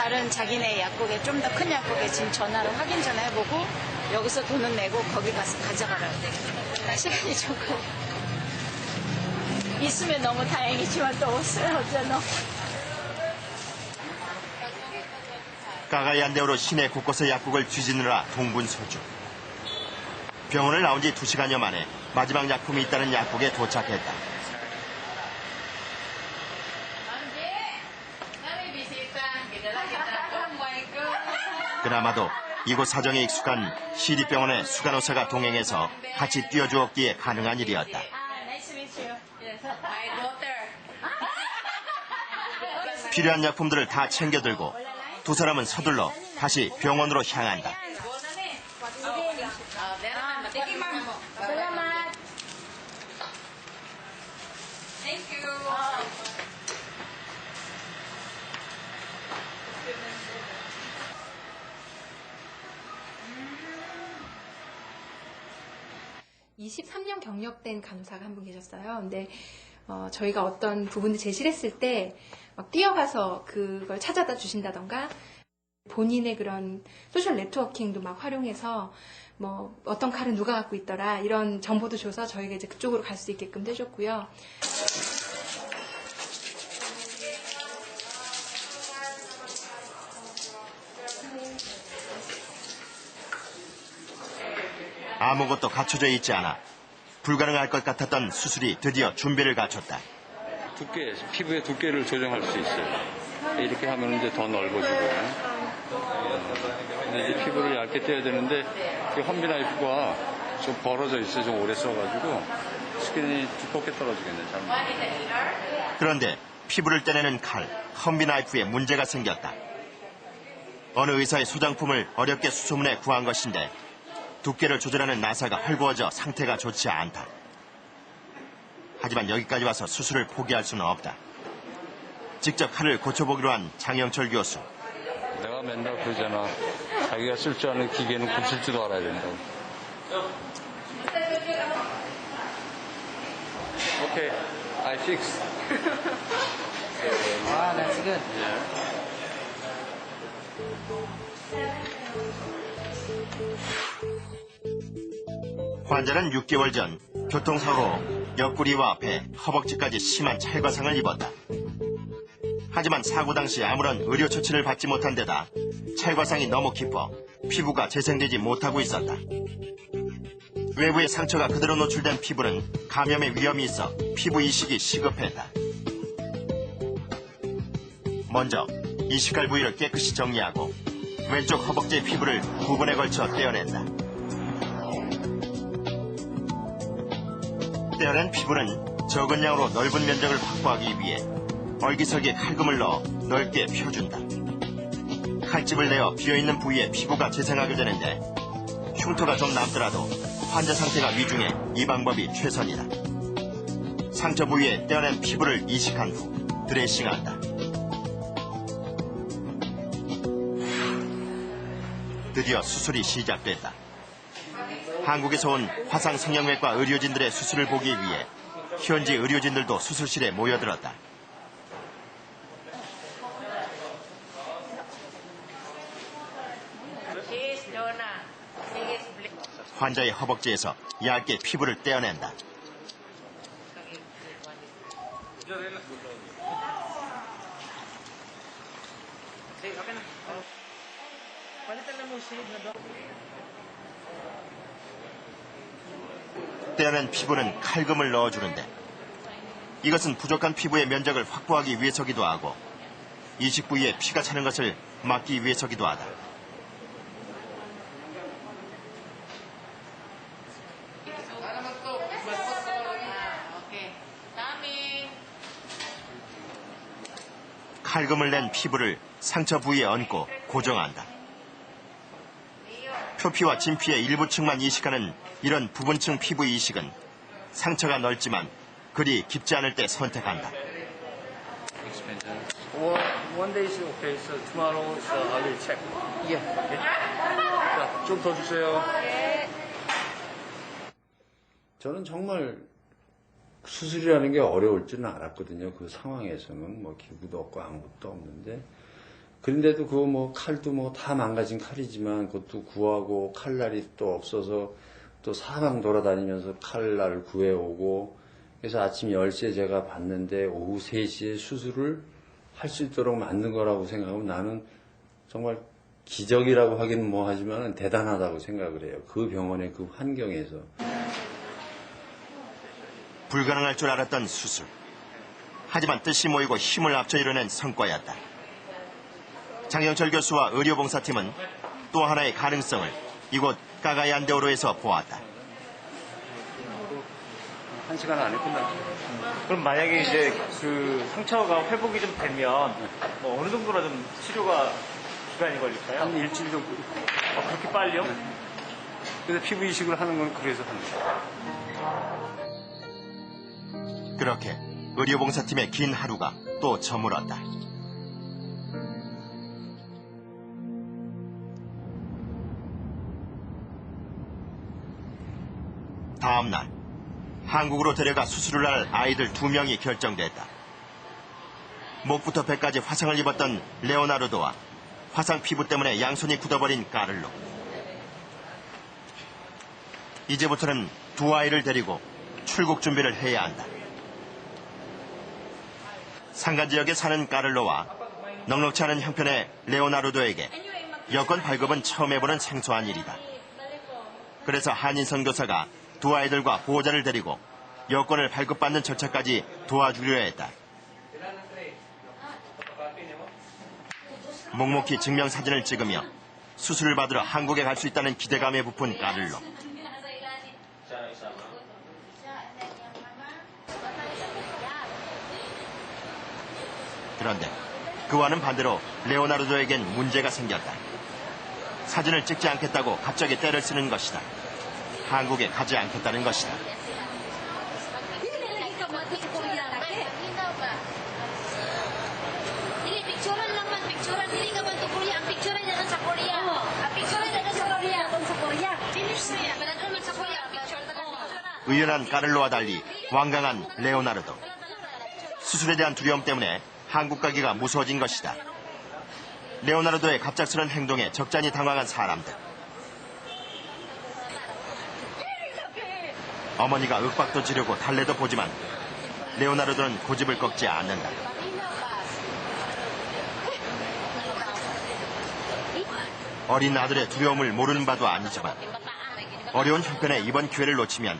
다른 자기네 약국에 좀 더 큰 약국에 지금 전화로 확인 전화해보고 여기서 돈은 내고 거기 가서 가져가라. 시간이 조금 있으면 너무 다행이지만 또 없어요. 어쩌노. 까가얀데오로 시내 곳곳의 약국을 뒤지느라 동분서주. 병원을 나온 지 2시간여 만에 마지막 약품이 있다는 약국에 도착했다. 그나마도 이곳 사정에 익숙한 시립병원의 수간호사가 동행해서 같이 뛰어주었기에 가능한 일이었다. 필요한 약품들을 다 챙겨들고 두 사람은 서둘러 다시 병원으로 향한다. (23년) 경력된 간호사가 한 분 계셨어요. 근데 저희가 어떤 부분을 제시를 했을 때 막 뛰어가서 그걸 찾아다 주신다던가 본인의 그런 소셜 네트워킹도 막 활용해서 뭐 어떤 칼은 누가 갖고 있더라 이런 정보도 줘서 저희가 이제 그쪽으로 갈 수 있게끔 해줬고요. 아무것도 갖춰져 있지 않아 불가능할 것 같았던 수술이 드디어 준비를 갖췄다. 피부의 두께를 조정할 수 있어요. 이렇게 하면 이제 더 넓어지고. 근데 이제 피부를 얇게 떼야 되는데 험비 나이프가 좀 벌어져 있어요. 좀 오래 써가지고 스킨이 두껍게 떨어지겠네. 잘못. 그런데 피부를 떼내는 칼, 험비 나이프에 문제가 생겼다. 어느 의사의 소장품을 어렵게 수소문해 구한 것인데 두께를 조절하는 나사가 헐거워져 상태가 좋지 않다. 하지만 여기까지 와서 수술을 포기할 수는 없다. 직접 칼을 고쳐보기로 한 장영철 교수. 내가 맨날 그러잖아. 자기가 쓸 줄 아는 기계는 고칠 줄도 알아야 된다고. 오케이, I fix. Wow, that's good. 환자는 6개월 전 교통사고로 옆구리와 배, 허벅지까지 심한 찰과상을 입었다. 하지만 사고 당시 아무런 의료 처치를 받지 못한 데다 찰과상이 너무 깊어 피부가 재생되지 못하고 있었다. 외부의 상처가 그대로 노출된 피부는 감염의 위험이 있어 피부 이식이 시급했다. 먼저 이식할 부위를 깨끗이 정리하고 왼쪽 허벅지의 피부를 2번에 걸쳐 떼어낸다. 떼어낸 피부는 적은 양으로 넓은 면적을 확보하기 위해 얼기설기에 칼금을 넣어 넓게 펴준다. 칼집을 내어 비어있는 부위에 피부가 재생하게 되는데 흉터가 좀 남더라도 환자 상태가 위중해 이 방법이 최선이다. 상처 부위에 떼어낸 피부를 이식한 후 드레싱한다. 드디어 수술이 시작됐다. 한국에서 온 화상성형외과 의료진들의 수술을 보기 위해 현지 의료진들도 수술실에 모여들었다. 환자의 허벅지에서 얇게 피부를 떼어낸다. 떼어낸 피부는 칼금을 넣어주는데 이것은 부족한 피부의 면적을 확보하기 위해서기도 하고 이식 부위에 피가 차는 것을 막기 위해서기도 하다. 칼금을 낸 피부를 상처 부위에 얹고 고정한다. 표피와 진피의 일부 층만 이식하는 이런 부분층 피부 이식은 상처가 넓지만 그리 깊지 않을 때 선택한다. One day is okay, so tomorrow I will check. Yeah. Okay. 자, 좀 더 주세요. 저는 정말 수술이라는 게 어려울 줄은 알았거든요. 그 상황에서는 뭐 기구도 없고 아무것도 없는데 그런데도 그거 뭐 칼도 뭐 다 망가진 칼이지만 그것도 구하고 칼날이 또 없어서 또 사방 돌아다니면서 칼날을 구해오고 그래서 아침 10시에 제가 봤는데 오후 3시에 수술을 할 수 있도록 만든 거라고 생각하면 나는 정말 기적이라고 하긴 뭐 하지만 대단하다고 생각을 해요. 그 병원의 그 환경에서. 불가능할 줄 알았던 수술. 하지만 뜻이 모이고 힘을 합쳐 이뤄낸 성과였다. 장영철 교수와 의료봉사팀은 또 하나의 가능성을 이곳 까가얀데오로에서 보았다. 1시간 안에 끝났죠. 그럼 만약에 이제 그 상처가 회복이 좀 되면 뭐 어느 정도나 좀 치료가 기간이 걸릴까요? 한 일주일 정도. 그렇게 빨리요? 그래서 피부 이식을 하는 건 그래서 합니다. 그렇게 의료봉사팀의 긴 하루가 또 저물었다. 다음 날 한국으로 데려가 수술을 할 아이들 2명이 결정됐다. 목부터 배까지 화상을 입었던 레오나르도와 화상 피부 때문에 양손이 굳어버린 까를로. 이제부터는 두 아이를 데리고 출국 준비를 해야 한다. 산간 지역에 사는 까를로와 넉넉치 않은 형편의 레오나르도에게 여권 발급은 처음 해보는 생소한 일이다. 그래서 한인 선교사가 두 아이들과 보호자를 데리고 여권을 발급받는 절차까지 도와주려 했다. 묵묵히 증명사진을 찍으며 수술을 받으러 한국에 갈 수 있다는 기대감에 부푼 까를로. 그런데 그와는 반대로 레오나르도에겐 문제가 생겼다. 사진을 찍지 않겠다고 갑자기 떼를 쓰는 것이다. 한국에 가지 않겠다는 것이다. 의연한 까를로와 달리 완강한 레오나르도. 수술에 대한 두려움 때문에 한국 가기가 무서워진 것이다. 레오나르도의 갑작스런 행동에 적잖이 당황한 사람들. 어머니가 윽박도 지르고 달래도 보지만 레오나르도는 고집을 꺾지 않는다. 어린 아들의 두려움을 모르는 바도 아니지만 어려운 형편에 이번 기회를 놓치면